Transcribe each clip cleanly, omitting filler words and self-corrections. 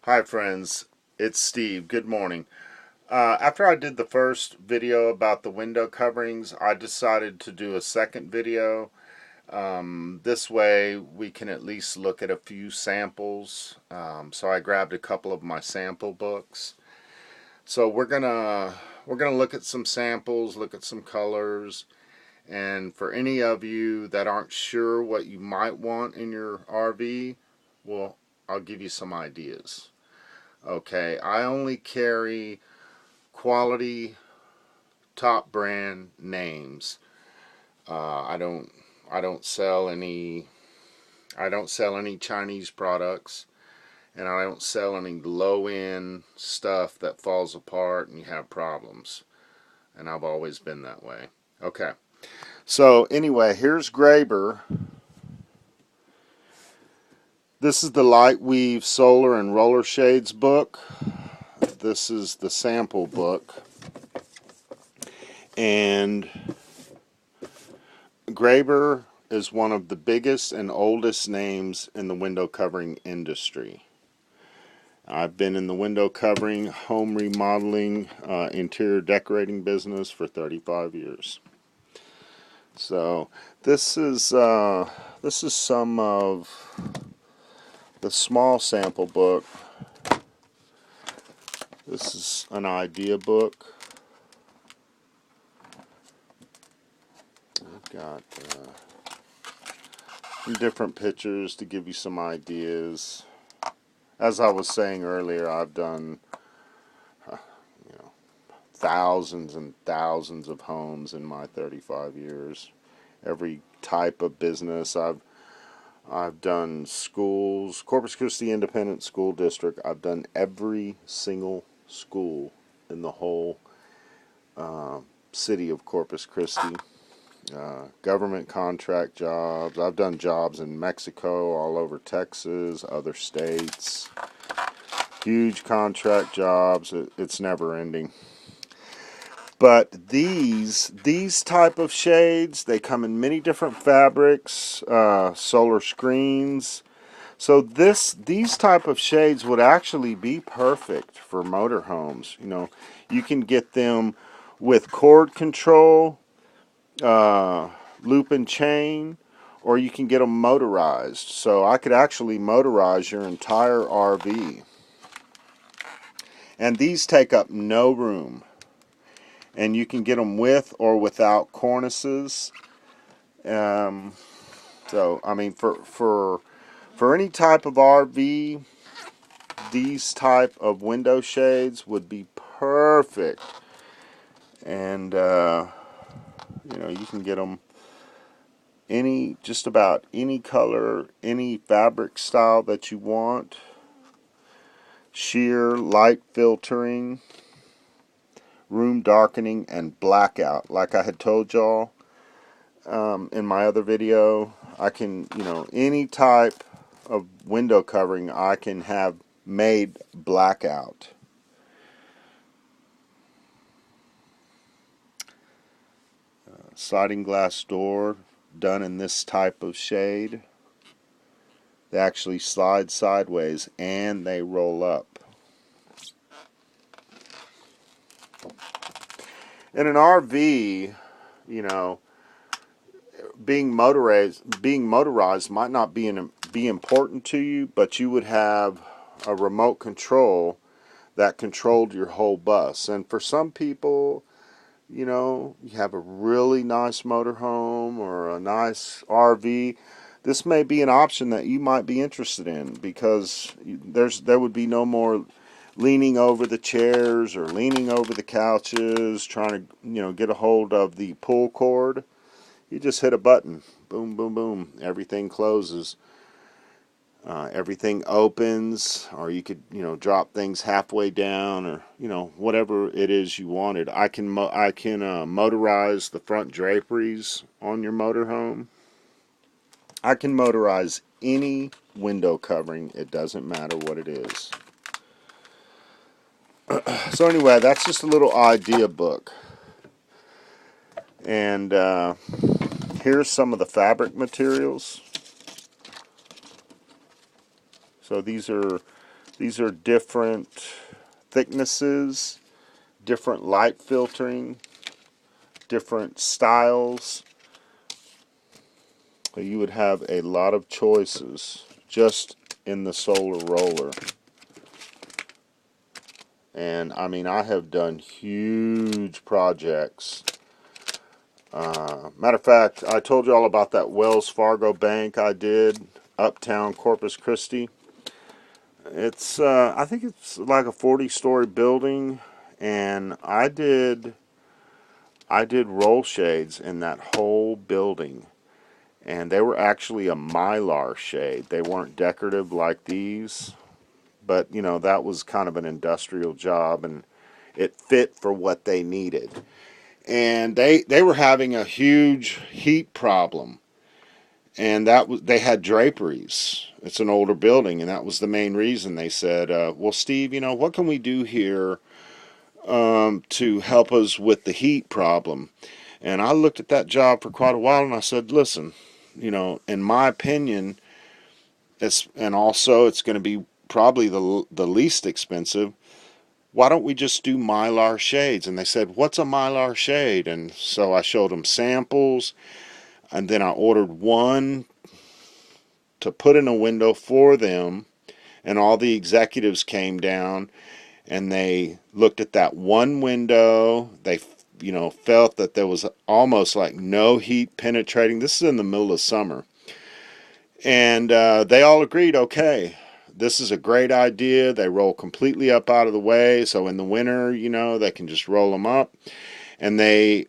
Hi friends, it's Steve. Good morning. After I did the first video about the window coverings, I decided to do a second video. This way we can at least look at a few samples. So I grabbed a couple of my sample books. So we're gonna look at some samples, look at some colors, and for any of you that aren't sure what you might want in your RV, well, I'll give you some ideas. Okay, I only carry quality top brand names. I don't sell any Chinese products, and I don't sell any low end stuff that falls apart and you have problems. And I've always been that way. Okay. So anyway, here's Graber. This is the Lightweave Solar and Roller Shades book. This is the sample book. And Graber is one of the biggest and oldest names in the window covering industry. I've been in the window covering, home remodeling, interior decorating business for 35 years. So this is some of the small sample book. This is an idea book. I've got some different pictures to give you some ideas. As I was saying earlier, I've done thousands and thousands of homes in my 35 years. Every type of business. I've done schools, Corpus Christi Independent School District. I've done every single school in the whole city of Corpus Christi. Government contract jobs. I've done jobs in Mexico, all over Texas, other states. Huge contract jobs. It's never ending. But these type of shades, they come in many different fabrics, solar screens. So these type of shades would actually be perfect for motorhomes. You know, you can get them with cord control, loop and chain, or you can get them motorized. So I could actually motorize your entire RV. And these take up no room. And you can get them with or without cornices. So I mean, for any type of RV, these type of window shades would be perfect. And you can get them just about any color, any fabric style that you want. Sheer, light filtering, room darkening, and blackout. Like I had told y'all in my other video, I can, any type of window covering I can have made blackout. Sliding glass door done in this type of shade. They actually slide sideways and they roll up. In an RV, being motorized might not be important to you, but you would have a remote control that controlled your whole bus. And for some people, you have a really nice motorhome or a nice RV, this may be an option that you might be interested in, because there would be no more leaning over the chairs or leaning over the couches trying to get a hold of the pull cord. You just hit a button, boom, boom, boom, everything closes. Everything opens, or you could drop things halfway down, or whatever it is you wanted. I can motorize the front draperies on your motorhome. I can motorize any window covering. It doesn't matter what it is. So anyway, that's just a little idea book. And here's some of the fabric materials. So these are These are different thicknesses, different light filtering, different styles. So you would have a lot of choices just in the solar roller. And I mean, I have done huge projects. Matter of fact, I told you all about that Wells Fargo bank I did, uptown Corpus Christi. It's, I think it's like a 40-story building, and I did roll shades in that whole building, and they were actually a Mylar shade. They weren't decorative like these, but you know, that was kind of an industrial job, and it fit for what they needed. And they were having a huge heat problem, and that was, they had draperies. It's an older building, and that was the main reason. They said, well, Steve, you know, what can we do here to help us with the heat problem? And I looked at that job for quite a while, and I said, listen, you know, in my opinion, and also it's going to be probably the least expensive. Why don't we just do Mylar shades? And they said, what's a Mylar shade? And so I showed them samples, and then I ordered one to put in a window for them, and all the executives came down and they looked at that one window. They, you know, felt that there was almost like no heat penetrating. This is in the middle of summer. And they all agreed, okay, this is a great idea. They roll completely up out of the way, so in the winter, you know, they can just roll them up. And they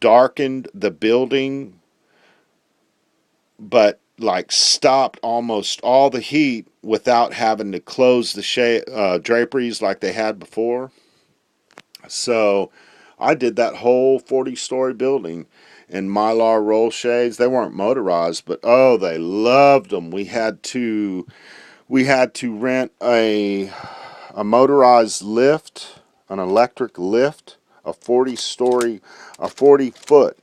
darkened the building, but like stopped almost all the heat without having to close the draperies like they had before. So I did that whole 40-story building in Mylar roll shades. They weren't motorized, but oh, they loved them. We had to rent a motorized lift, an electric lift, a 40-foot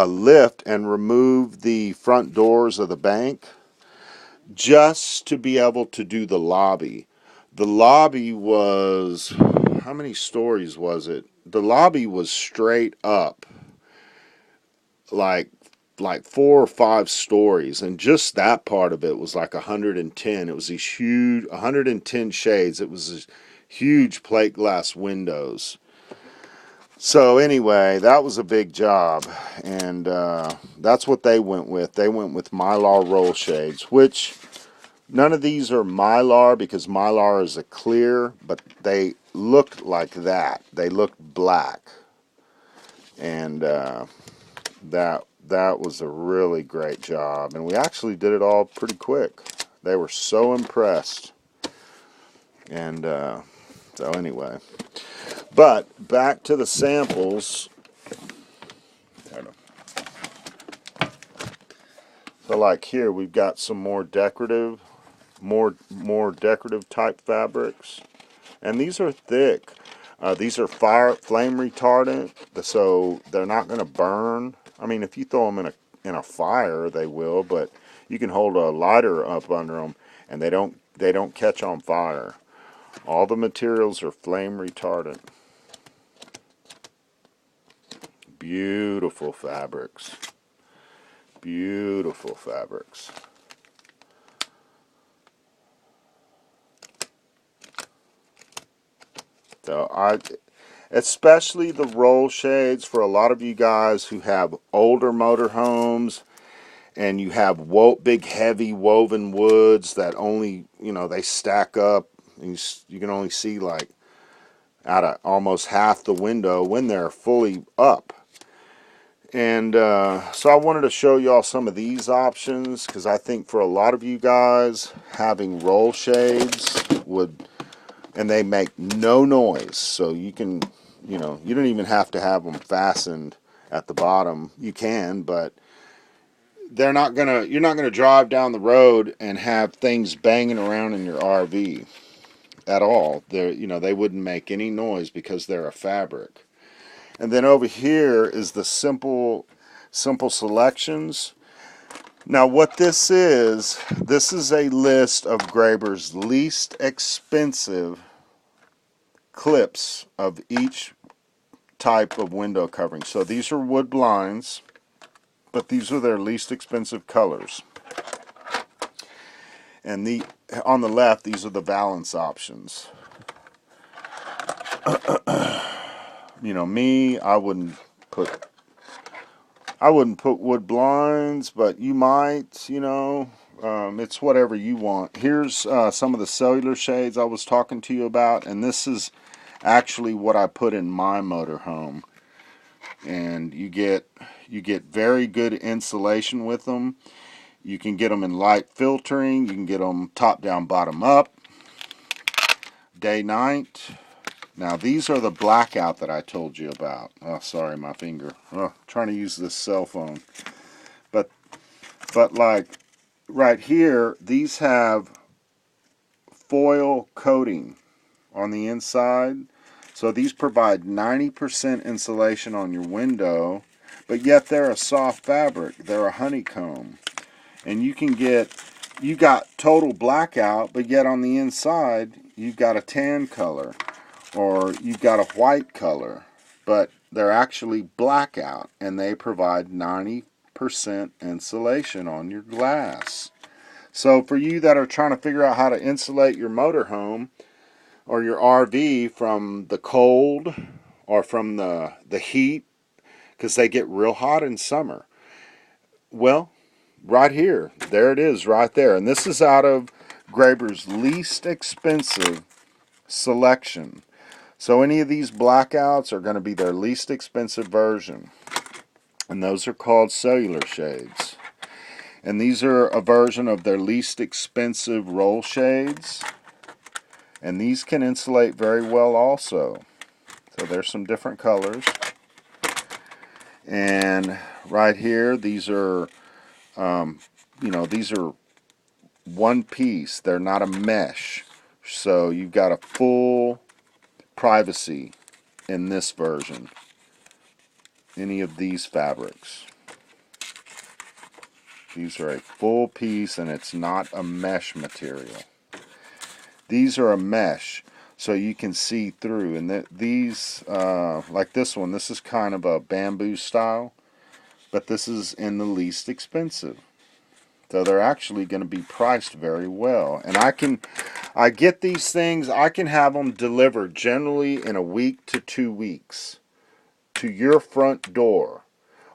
lift, and remove the front doors of the bank just to be able to do the lobby. The lobby was, how many stories was it? The lobby was straight up, like 4 or 5 stories, and just that part of it was like 110. It was these huge 110 shades. It was these huge plate glass windows. So anyway, that was a big job, and that's what they went with. They went with Mylar roll shades, which none of these are Mylar because Mylar is a clear, but they looked like that. They looked black, and that was a really great job, and we actually did it all pretty quick. They were so impressed, and so anyway. But back to the samples. So like here, we've got some more decorative, more decorative type fabrics, and these are thick. These are flame retardant, so they're not going to burn. I mean, if you throw them in a fire, they will, but you can hold a lighter up under them, and they don't catch on fire. All the materials are flame retardant. Beautiful fabrics. Beautiful fabrics. So especially the roll shades, for a lot of you guys who have older motorhomes and you have big heavy woven woods that only, you know, they stack up and you can only see like out of almost half the window when they're fully up. And so I wanted to show y'all some of these options, because I think for a lot of you guys, having roll shades would, and they make no noise, so you can, you know, you don't even have to have them fastened at the bottom. You can, but you're not gonna drive down the road and have things banging around in your RV at all. They wouldn't make any noise because they're a fabric. And then over here is the simple selections. Now what this is a list of Graber's least expensive clips of each type of window covering. So these are wood blinds, but these are their least expensive colors. And on the left, these are the balance options. You know, me, I wouldn't put wood blinds, but you might, you know, it's whatever you want. Here's some of the cellular shades I was talking to you about, and this is actually what I put in my motorhome. And you get very good insulation with them. You can get them in light filtering. You can get them top down, bottom up, day, night. Now these are the blackout that I told you about. Oh, sorry, my finger. Oh, trying to use this cell phone. But like right here, these have foil coating on the inside. So these provide 90% insulation on your window, but yet they're a soft fabric. They're a honeycomb. And you got total blackout, but yet on the inside, you've got a tan color, or you've got a white color, but they're actually blackout, and they provide 90% insulation on your glass. So for you that are trying to figure out how to insulate your motorhome or your RV from the cold or from the heat, because they get real hot in summer, well, right here, there it is right there. And this is out of Graber's least expensive selection. So any of these blackouts are going to be their least expensive version. And those are called cellular shades. And these are a version of their least expensive roll shades. And these can insulate very well also. So there's some different colors. And right here, these are, you know, these are one piece. They're not a mesh. So you've got a full privacy in this version. Any of these fabrics. These are a full piece, and it's not a mesh material. These are a mesh, so you can see through. And these, like this one, this is kind of a bamboo style, but this is in the least expensive. So they're actually going to be priced very well. And I get these things, I can have them delivered generally in a week to 2 weeks to your front door.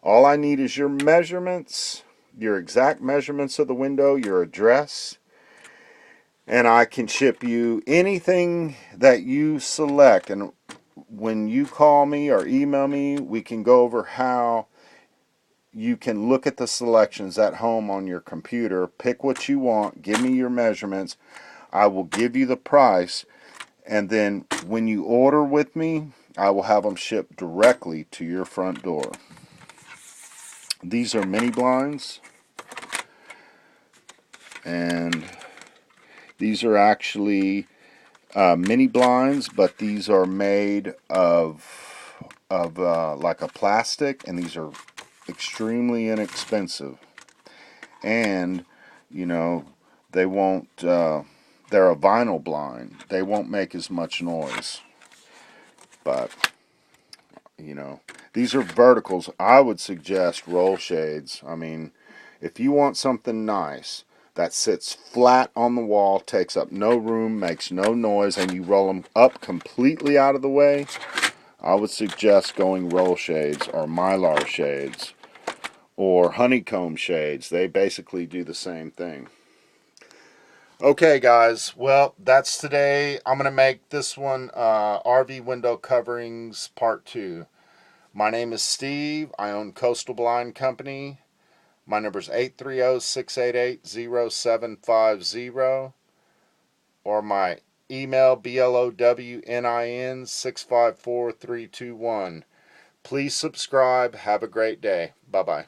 All I need is your measurements, your exact measurements of the window, your address, and I can ship you anything that you select. And when you call me or email me, we can go over how you can look at the selections at home on your computer, pick what you want, give me your measurements, I will give you the price, and then when you order with me, I will have them shipped directly to your front door. These are mini blinds, and these are actually mini blinds, but these are made of like a plastic, and these are extremely inexpensive. And you know, they won't. They're a vinyl blind. They won't make as much noise. But you know, these are verticals. I would suggest roll shades. I mean, if you want something nice that sits flat on the wall, takes up no room, makes no noise, and you roll them up completely out of the way, I would suggest going roll shades or mylar shades or honeycomb shades. They basically do the same thing. Okay, guys, well, that's today. I'm going to make this one RV window coverings part 2. My name is Steve. I own Coastal Blind Company. My number is 830-688-0750, or my email blownin654-321. Please subscribe. Have a great day. Bye-bye.